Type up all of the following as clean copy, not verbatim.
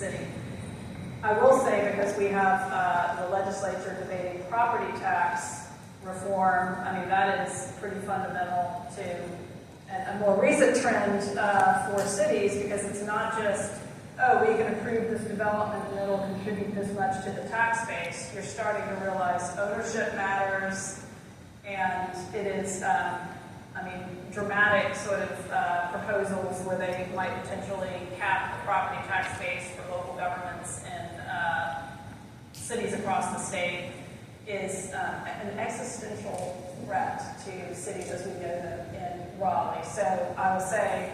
city. I will say, because we have the legislature debating property tax reform, I mean, that is pretty fundamental to a more recent trend for cities, because it's not just, oh, we can approve this development and it'll contribute this much to the tax base. You're starting to realize ownership matters, and it is, dramatic sort of proposals where they might potentially cap the property tax base for local governments in cities across the state is an existential threat to cities as we know them in Raleigh. So I will say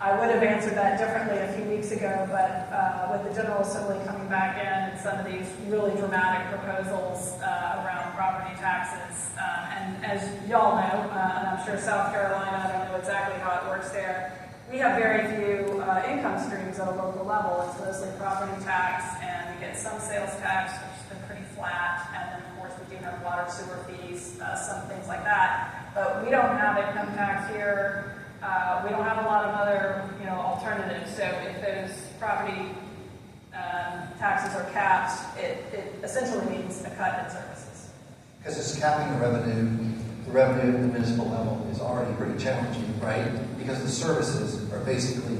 I would have answered that differently a few weeks ago, but with the General Assembly coming back in and some of these really dramatic proposals around property taxes, and as y'all know, and I'm sure South Carolina, I don't know exactly how it works there, we have very few income streams at a local level. It's mostly property tax, and we get some sales tax, which has been pretty flat, and then of course we do have water, sewer fees, some things like that. But we don't have income tax here. We don't have a lot of other, alternatives. So if those property taxes are capped, it essentially means a cut in services. Because it's capping the revenue at the municipal level is already pretty challenging, right? Because the services are basically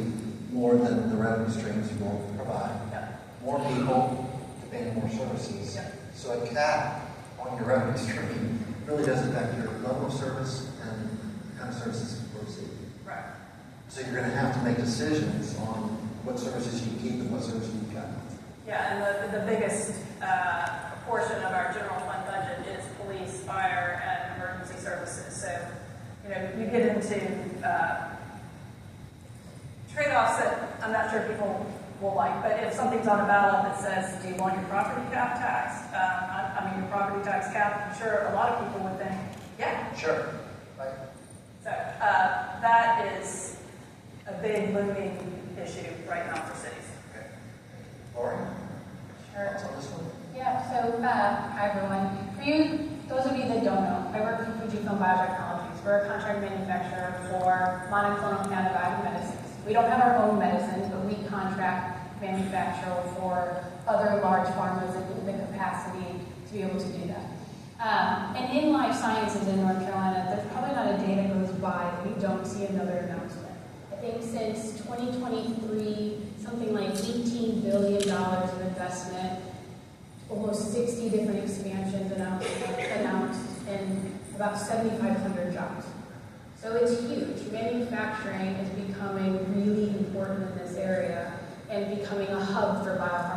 more than the revenue streams you will provide. Yep. More people demand more services. Yep. So a cap on your revenue stream really does affect your level of service and the kind of services you receive. Right. So you're going to have to make decisions on what services you keep and what services you cut. Yeah, and the biggest portion of our general fund budget is police, fire, and emergency services. So, you get into trade-offs that I'm not sure people will like, but if something's on a ballot that says, do you want your property tax taxed? Your property tax cap, I'm sure a lot of people would think, yeah. Sure. Right. So that is a big looming issue right now for cities. Okay. Lauren? Sure. Thoughts on this one? Yeah, so hi everyone. For you, those of you that don't know, I work for Fujifilm Biotechnologies. We're a contract manufacturer for monoclonal antibody medicines. We don't have our own medicines, but we contract manufacture for other large pharmas in the capacity to be able to do that. And in life sciences in North Carolina, there's probably not a day that goes by that we don't see another announcement. I think since 2023, something like $18 billion of investment, almost 60 different expansions announced, and about 7,500 jobs. So it's huge. Manufacturing is becoming really important in this area and becoming a hub for biopharma.